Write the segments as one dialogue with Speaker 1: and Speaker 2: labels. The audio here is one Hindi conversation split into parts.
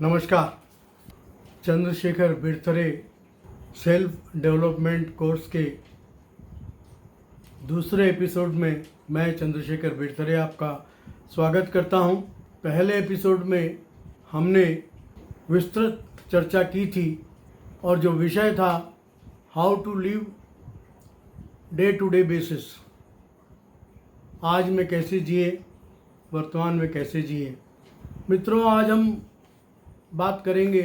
Speaker 1: नमस्कार। Chandrashekhar Birthare self development course के दूसरे एपिसोड में मैं चंद्रशेखर बिरथरे आपका स्वागत करता हूं। पहले एपिसोड में हमने विस्तृत चर्चा की थी और जो विषय था how to live day to day basis, आज में कैसे जिए, वर्तमान में कैसे जिए। मित्रों, आज हम बात करेंगे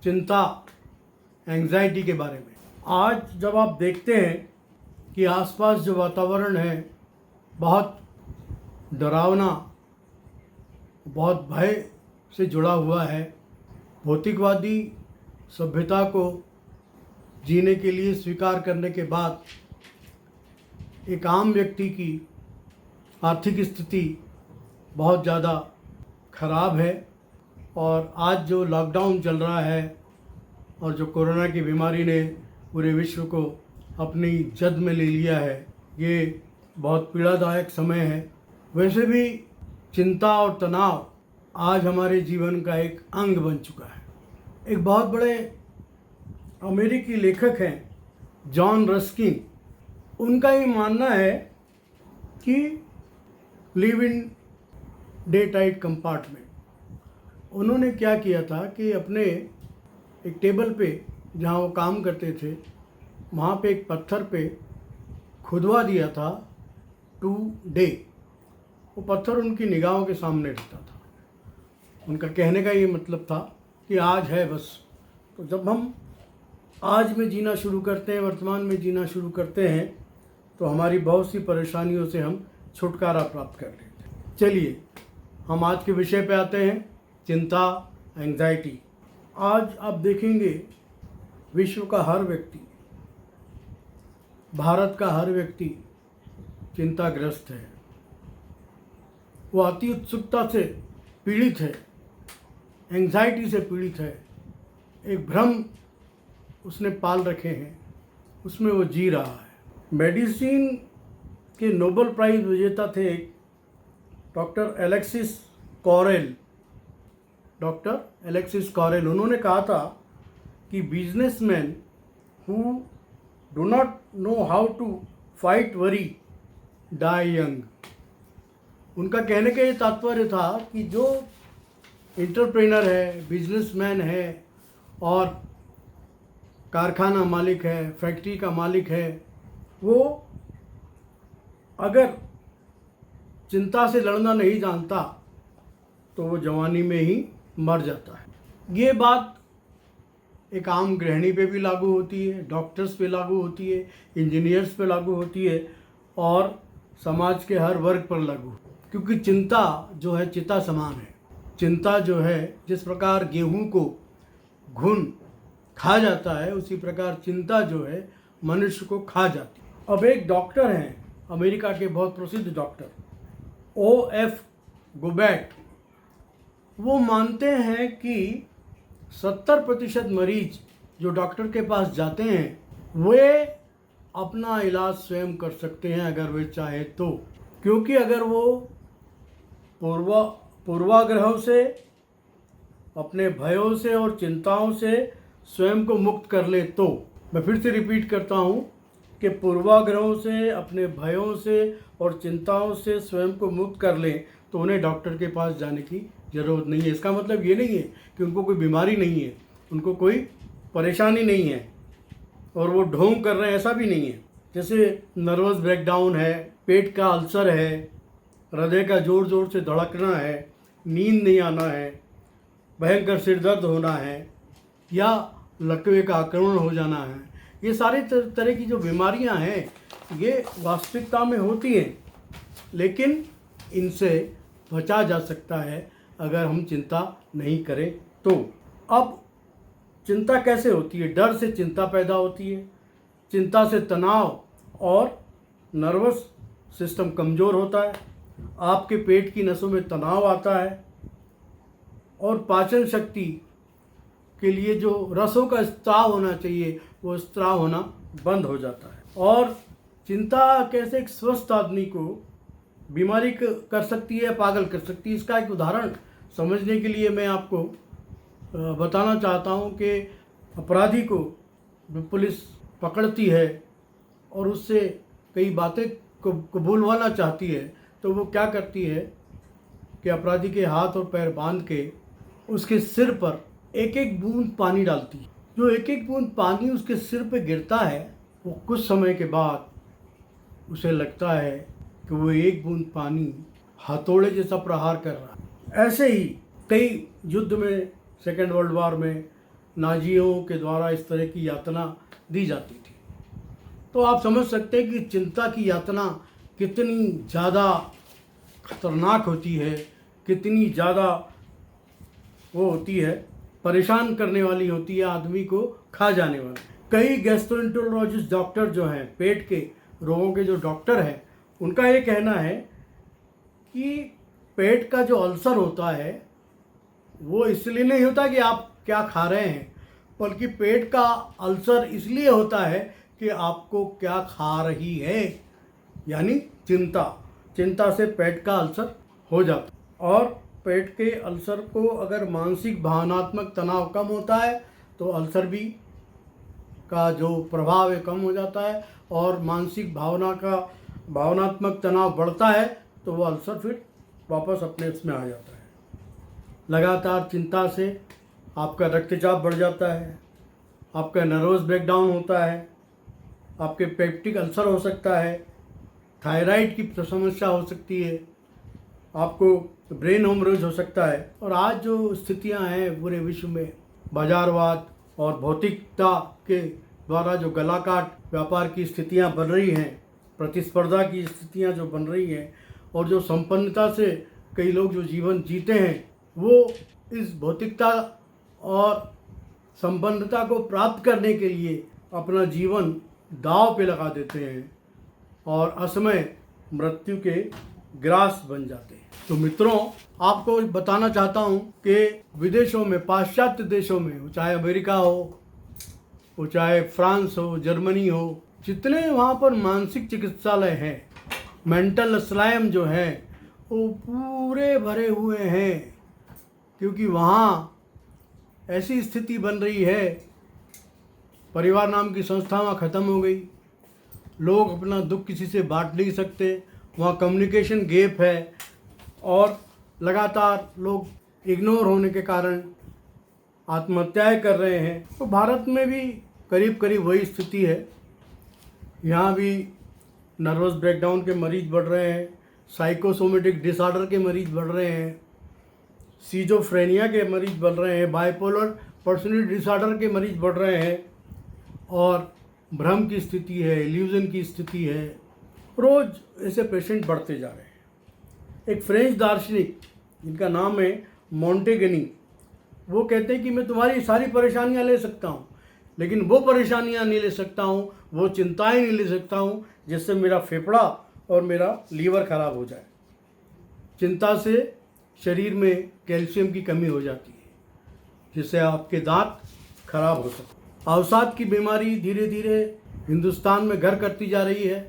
Speaker 1: चिंता, एंग्जाइटी के बारे में। आज जब आप देखते हैं कि आसपास जो वातावरण है बहुत डरावना, बहुत भय से जुड़ा हुआ है, भौतिकवादी सभ्यता को जीने के लिए स्वीकार करने के बाद एक आम व्यक्ति की आर्थिक स्थिति बहुत ज़्यादा खराब है। और आज जो लॉकडाउन चल रहा है और जो कोरोना की बीमारी ने पूरे विश्व को अपनी जद में ले लिया है, ये बहुत पीड़ादायक समय है। वैसे भी चिंता और तनाव आज हमारे जीवन का एक अंग बन चुका है। एक बहुत बड़े अमेरिकी लेखक हैं जॉन रस्किन, उनका ये मानना है कि live in day tight compartment. उन्होंने क्या किया था कि अपने एक टेबल पे जहाँ वो काम करते थे वहाँ पे एक पत्थर पे खुदवा दिया था टू डे। वो पत्थर उनकी निगाहों के सामने रहता था। उनका कहने का ये मतलब था कि आज है बस। तो जब हम आज में जीना शुरू करते हैं, वर्तमान में जीना शुरू करते हैं, तो हमारी बहुत सी परेशानियों से हम छुटकारा प्राप्त कर लेते हैं। चलिए हम आज के विषय पे आते हैं, चिंता, एंग्जाइटी। आज आप देखेंगे विश्व का हर व्यक्ति, भारत का हर व्यक्ति चिंताग्रस्त है। वो अति उत्सुकता से पीड़ित है, एंग्जाइटी से पीड़ित है। एक भ्रम उसने पाल रखे हैं, उसमें वो जी रहा है। मेडिसिन के नोबेल प्राइज विजेता थे डॉक्टर एलेक्सिस कॉरेल। उन्होंने कहा था कि businessman who do not know how to fight worry die young. उनका कहने का ये तात्पर्य था कि जो एंटरप्रेनर है, बिजनेसमैन है और कारखाना मालिक है, फैक्ट्री का मालिक है, वो अगर चिंता से लड़ना नहीं जानता तो वो जवानी में ही मर जाता है। ये बात एक आम गृहिणी पे भी लागू होती है, डॉक्टर्स पे लागू होती है, इंजीनियर्स पे लागू होती है और समाज के हर वर्ग पर लागू। क्योंकि चिंता जो है चिता समान है। चिंता जो है, जिस प्रकार गेहूं को घुन खा जाता है, उसी प्रकार चिंता जो है मनुष्य को खा जाती है। अब एक डॉक्टर हैं, अमेरिका के बहुत प्रसिद्ध डॉक्टर O.F. गुबैट, वो मानते हैं कि 70% मरीज जो डॉक्टर के पास जाते हैं वे अपना इलाज स्वयं कर सकते हैं अगर वे चाहे तो। क्योंकि अगर वो पूर्वाग्रहों से, अपने भयों से और चिंताओं से स्वयं को मुक्त कर ले तो। मैं फिर से रिपीट करता हूँ कि पूर्वाग्रहों से, अपने भयों से और चिंताओं से स्वयं को मुक्त कर लें तो उन्हें डॉक्टर के पास जाने की ज़रूरत नहीं है। इसका मतलब ये नहीं है कि उनको कोई बीमारी नहीं है, उनको कोई परेशानी नहीं है और वो ढोंग कर रहे हैं, ऐसा भी नहीं है। जैसे नर्वस ब्रेकडाउन है, पेट का अल्सर है, हृदय का ज़ोर ज़ोर से धड़कना है, नींद नहीं आना है, भयंकर सिर दर्द होना है या लकवे का आक्रमण हो जाना है, ये सारे तरह की जो बीमारियां हैं ये वास्तविकता में होती हैं, लेकिन इनसे बचा जा सकता है अगर हम चिंता नहीं करें तो। अब चिंता कैसे होती है? डर से चिंता पैदा होती है, चिंता से तनाव और नर्वस सिस्टम कमज़ोर होता है, आपके पेट की नसों में तनाव आता है और पाचन शक्ति के लिए जो रसों का स्त्राव होना चाहिए वो स्त्राव होना बंद हो जाता है। और चिंता कैसे एक स्वस्थ आदमी को बीमारी कर सकती है, पागल कर सकती है, इसका एक उदाहरण समझने के लिए मैं आपको बताना चाहता हूँ कि अपराधी को पुलिस पकड़ती है और उससे कई बातें को कबूलवाना चाहती है, तो वो क्या करती है कि अपराधी के हाथ और पैर बांध के उसके सिर पर एक एक बूंद पानी डालती है। जो एक एक बूंद पानी उसके सिर पे गिरता है, वो कुछ समय के बाद उसे लगता है कि वो एक बूंद पानी हथौड़े जैसा प्रहार कर रहा है। ऐसे ही कई युद्ध में, सेकेंड वर्ल्ड वॉर में नाजियों के द्वारा इस तरह की यातना दी जाती थी। तो आप समझ सकते हैं कि चिंता की यातना कितनी ज़्यादा खतरनाक होती है, कितनी ज़्यादा वो होती है, परेशान करने वाली होती है, आदमी को खा जाने वाली। कई गैस्ट्रोएंटरोलॉजिस्ट डॉक्टर जो हैं, पेट के रोगों के जो डॉक्टर हैं, उनका ये कहना है कि पेट का जो अल्सर होता है वो इसलिए नहीं होता कि आप क्या खा रहे हैं, बल्कि पेट का अल्सर इसलिए होता है कि आपको क्या खा रही है, यानी चिंता। चिंता से पेट का अल्सर हो जाता है। और पेट के अल्सर को अगर मानसिक भावनात्मक तनाव कम होता है तो अल्सर भी का जो प्रभाव है कम हो जाता है, और मानसिक भावनात्मक तनाव बढ़ता है तो वो अल्सर फिर वापस अपने इसमें आ जाता है। लगातार चिंता से आपका रक्तचाप बढ़ जाता है, आपका नर्वस ब्रेकडाउन होता है, आपके पेप्टिक अल्सर हो सकता है, थायराइड की समस्या हो सकती है, आपको ब्रेन हेमरेज हो सकता है। और आज जो स्थितियां हैं पूरे विश्व में, बाजारवाद और भौतिकता के द्वारा जो गला काट व्यापार की स्थितियां बन रही हैं, प्रतिस्पर्धा की स्थितियां जो बन रही हैं, और जो संपन्नता से कई लोग जो जीवन जीते हैं वो इस भौतिकता और संपन्नता को प्राप्त करने के लिए अपना जीवन दांव पे लगा देते हैं और असमय मृत्यु के ग्रास बन जाते हैं। तो मित्रों, आपको बताना चाहता हूँ कि विदेशों में, पाश्चात्य देशों में, चाहे अमेरिका हो, वो चाहे फ्रांस हो, जर्मनी हो, जितने वहाँ पर मानसिक चिकित्सालय हैं, मेंटल अस्लाइम जो है, वो पूरे भरे हुए हैं, क्योंकि वहाँ ऐसी स्थिति बन रही है, परिवार नाम की संस्था वहाँ ख़त्म हो गई, लोग अपना दुख किसी से बांट नहीं सकते, वहाँ कम्युनिकेशन गैप है, और लगातार लोग इग्नोर होने के कारण आत्महत्याएं कर रहे हैं। तो भारत में भी करीब करीब वही स्थिति है। यहाँ भी नर्वस ब्रेकडाउन के मरीज बढ़ रहे हैं, साइकोसोमेटिक डिसऑर्डर के मरीज बढ़ रहे हैं, सीजोफ्रेनिया के मरीज बढ़ रहे हैं, बाइपोलर पर्सनैलिटी डिसऑर्डर के मरीज बढ़ रहे हैं, और भ्रम की स्थिति है, इल्यूजन की स्थिति है। रोज़ ऐसे पेशेंट बढ़ते जा रहे हैं। एक फ्रेंच दार्शनिक जिनका नाम है मोंटेगनी, वो कहते हैं कि मैं तुम्हारी सारी परेशानियां ले सकता हूँ, लेकिन वो परेशानियां नहीं ले सकता हूँ, वो चिंताएं नहीं ले सकता हूँ जिससे मेरा फेफड़ा और मेरा लीवर खराब हो जाए। चिंता से शरीर में कैल्शियम की कमी हो जाती है, जिससे आपके दांत खराब हो सकते हैं। अवसाद की बीमारी धीरे धीरे हिंदुस्तान में घर करती जा रही है।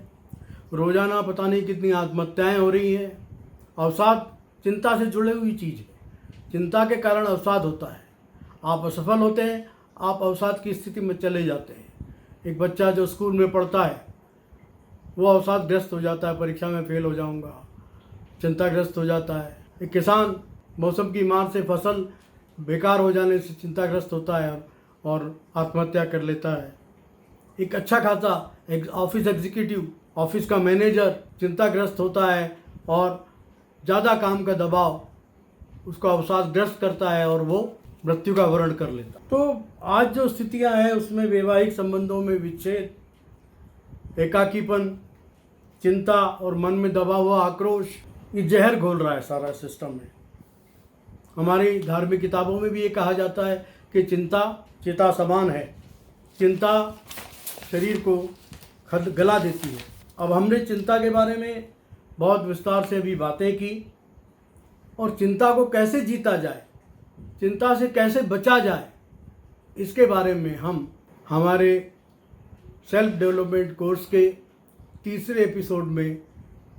Speaker 1: रोज़ाना पता नहीं कितनी आत्महत्याएं हो रही हैं। अवसाद चिंता से जुड़ी हुई चीज़ है। चिंता के कारण अवसाद होता है। आप असफल होते हैं, आप अवसाद की स्थिति में चले जाते हैं। एक बच्चा जो स्कूल में पढ़ता है वो अवसादग्रस्त हो जाता है, परीक्षा में फेल हो जाऊंगा, चिंताग्रस्त हो जाता है। एक किसान मौसम की मार से फसल बेकार हो जाने से चिंताग्रस्त होता है और आत्महत्या कर लेता है। एक अच्छा खासा एक ऑफिस एग्जीक्यूटिव, ऑफिस का मैनेजर चिंताग्रस्त होता है और ज़्यादा काम का दबाव उसको अवसादग्रस्त करता है और वो मृत्यु का वर्ण कर लेता है। तो आज जो स्थितियां हैं उसमें वैवाहिक संबंधों में विच्छेद, एकाकीपन, चिंता और मन में दबा हुआ आक्रोश, ये जहर घोल रहा है सारा सिस्टम में। हमारी धार्मिक किताबों में भी ये कहा जाता है कि चिंता चिता समान है। चिंता शरीर को गला देती है। अब हमने चिंता के बारे में बहुत विस्तार से अभी बातें की, और चिंता को कैसे जीता जाए, चिंता से कैसे बचा जाए, इसके बारे में हम हमारे सेल्फ डेवलपमेंट कोर्स के तीसरे एपिसोड में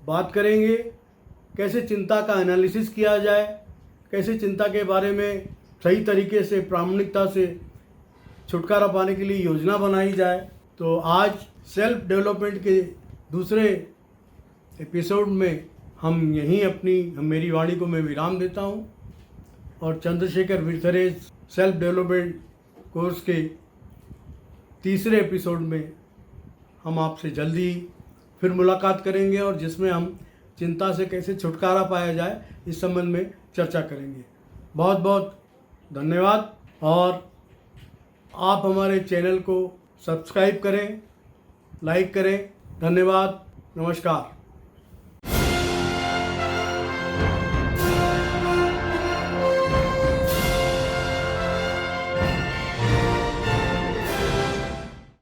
Speaker 1: बात करेंगे। कैसे चिंता का एनालिसिस किया जाए, कैसे चिंता के बारे में सही तरीके से प्रामाणिकता से छुटकारा पाने के लिए योजना बनाई जाए। तो आज सेल्फ डेवलपमेंट के दूसरे एपिसोड में हम मेरी वाणी को मैं विराम देता हूँ और Chandrashekhar Birthare self development course के तीसरे एपिसोड में हम आपसे जल्दी फिर मुलाकात करेंगे और जिसमें हम चिंता से कैसे छुटकारा पाया जाए इस संबंध में चर्चा करेंगे। बहुत बहुत धन्यवाद और आप हमारे चैनल को सब्सक्राइब करें, लाइक करें। धन्यवाद, नमस्कार।